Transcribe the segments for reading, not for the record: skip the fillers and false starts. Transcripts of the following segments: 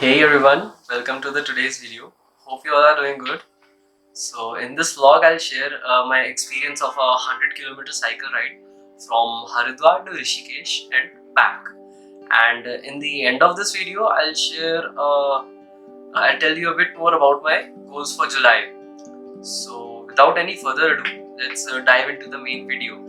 Hey everyone, welcome to the today's video. Hope you all are doing good. So in this vlog I'll share my experience of a 100-kilometer cycle ride from Haridwar to Rishikesh and back. And in the end of this video I'll tell you a bit more about my goals for July. So without any further ado, let's dive into the main video.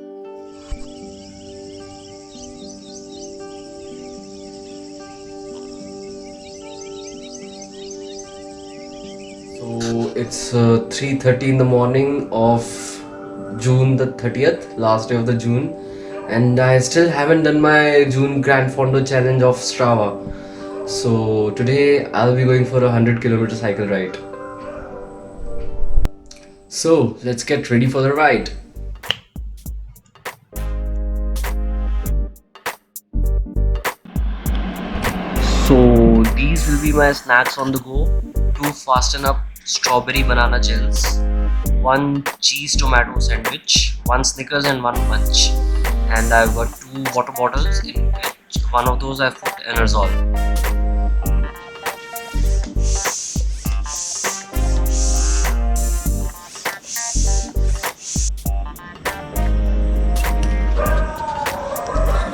So it's 3:30 in the morning of June the 30th, last day of the June, and I still haven't done my June Grand Fondo challenge of Strava. So today I'll be going for a 100-kilometer cycle ride. So let's get ready for the ride. So these will be my snacks on the go. 2 Fasten Up strawberry banana gels, 1 cheese tomato sandwich, 1 Snickers and 1 Munch. And I've got 2 water bottles in which one of those I've put Enerzol.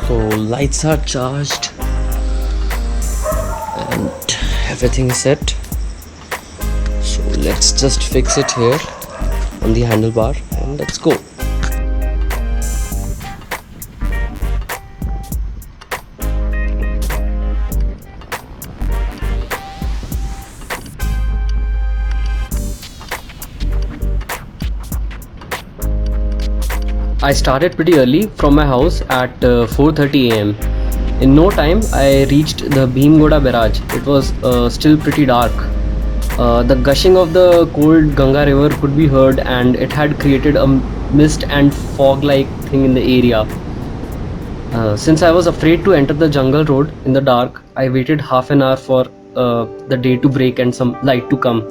So lights are charged and everything is set. So let's just fix it here on the handlebar and let's go. I started pretty early from my house at 4:30 am. In no time, I reached the Bhimgoda Barrage. It was still pretty dark. The gushing of the cold Ganga river could be heard, and it had created a mist and fog-like thing in the area. Since I was afraid to enter the jungle road in the dark, I waited half an hour for the day to break and some light to come.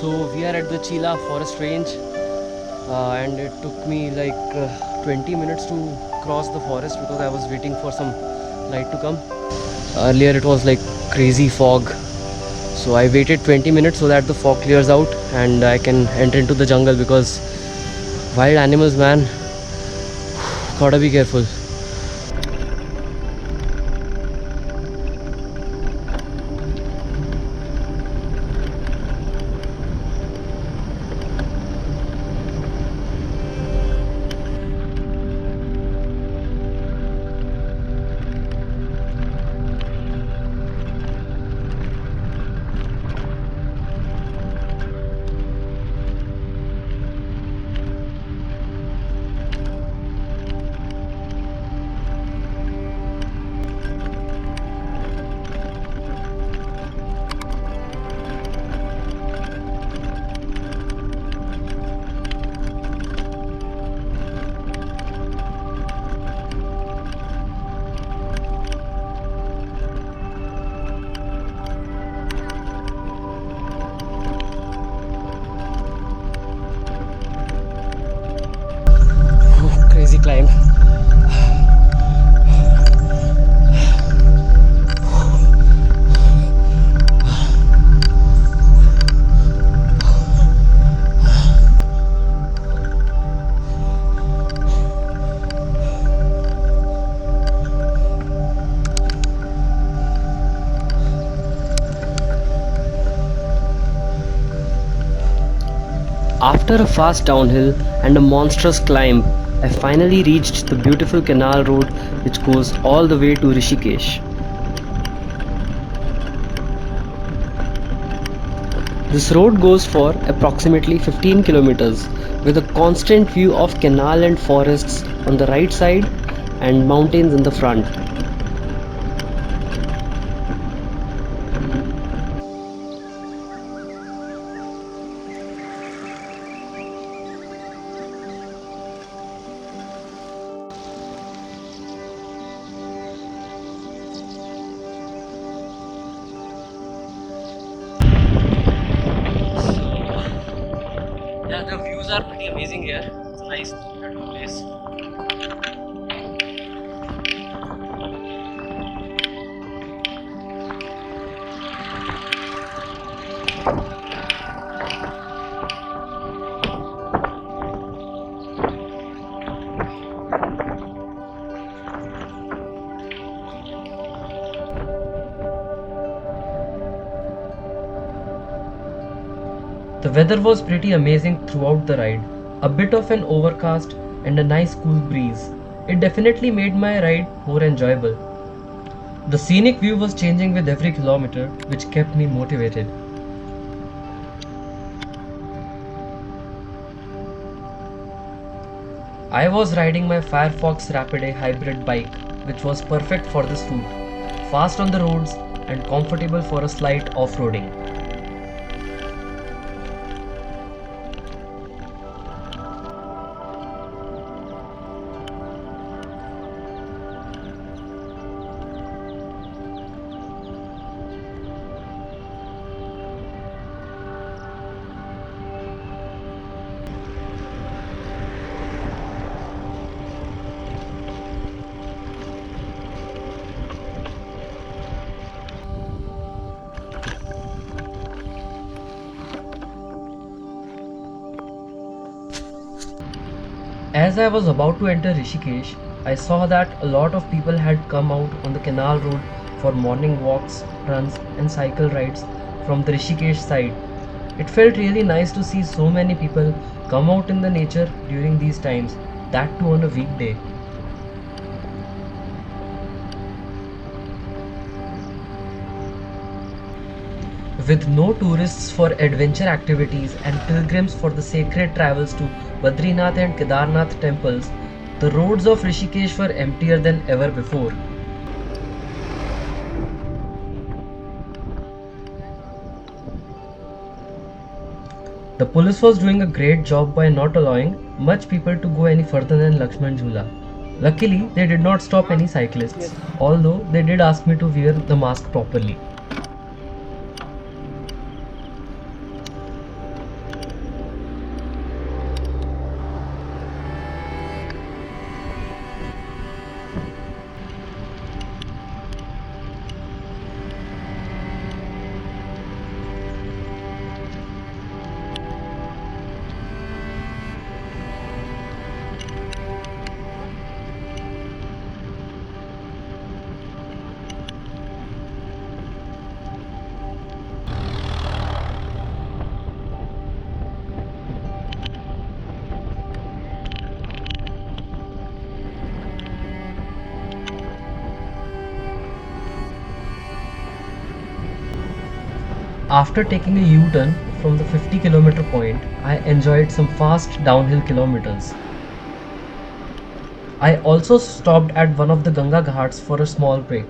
So we are at the Chila forest range and it took me like 20 minutes to cross the forest because I was waiting for some light to come. Earlier it was like crazy fog, so I waited 20 minutes so that the fog clears out and I can enter into the jungle, because wild animals, man, gotta be careful. Crazy climb. After a fast downhill and a monstrous climb, I finally reached the beautiful canal road which goes all the way to Rishikesh. This road goes for approximately 15 kilometers with a constant view of canal and forests on the right side and mountains in the front. Yeah, the views are pretty amazing here. It's a nice beautiful place. The weather was pretty amazing throughout the ride. A bit of an overcast and a nice cool breeze. It definitely made my ride more enjoyable. The scenic view was changing with every kilometer, which kept me motivated. I was riding my Firefox Rapidae hybrid bike, which was perfect for this route, fast on the roads and comfortable for a slight off-roading. As I was about to enter Rishikesh, I saw that a lot of people had come out on the canal road for morning walks, runs, and cycle rides from the Rishikesh side. It felt really nice to see so many people come out in the nature during these times, that too on a weekday. With no tourists for adventure activities and pilgrims for the sacred travels to Badrinath and Kedarnath temples, the roads of Rishikesh were emptier than ever before. The police was doing a great job by not allowing much people to go any further than Lakshman Jhula. Luckily, they did not stop any cyclists, although they did ask me to wear the mask properly. After taking a U-turn from the 50-kilometer point, I enjoyed some fast downhill kilometers. I also stopped at one of the Ganga Ghats for a small break.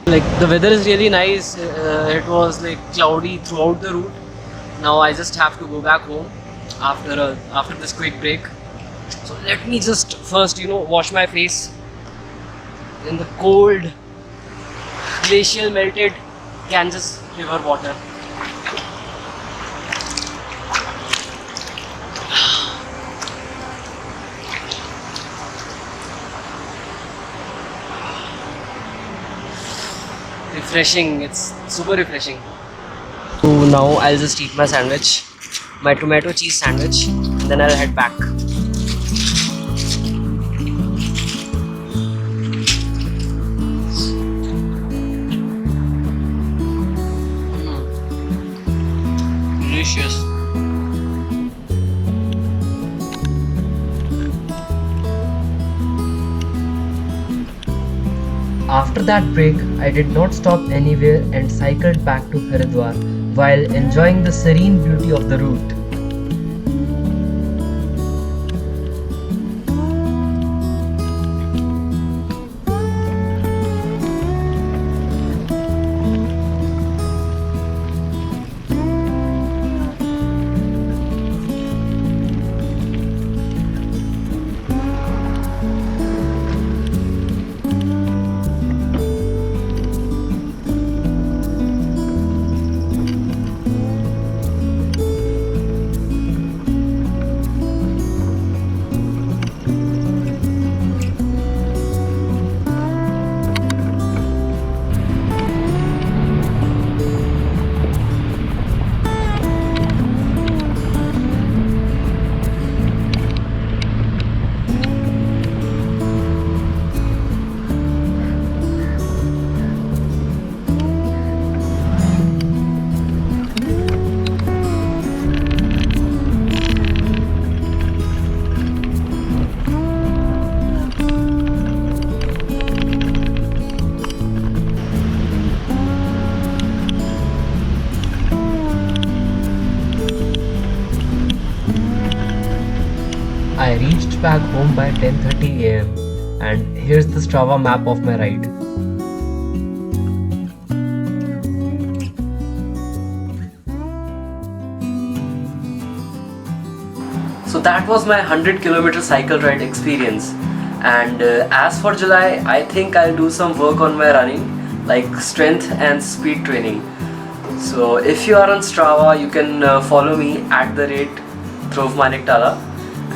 Like the weather is really nice. It was like cloudy throughout the route. Now I just have to go back home after this quick break. So let me just first wash my face in the cold glacial melted Ganges river water. Refreshing, it's super refreshing. So now I'll just eat my sandwich, my tomato cheese sandwich, and then I'll head back. After that break, I did not stop anywhere and cycled back to Haridwar while enjoying the serene beauty of the route. I reached back home by 10:30 am, and here's the Strava map of my ride. So that was my 100-kilometer cycle ride experience. And as for July, I think I'll do some work on my running, like strength and speed training. So if you are on Strava, you can follow me at the rate Throwmanictala.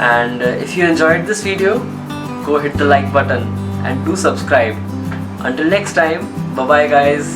And if you enjoyed this video, go hit the like button and do subscribe. Until next time, bye bye guys.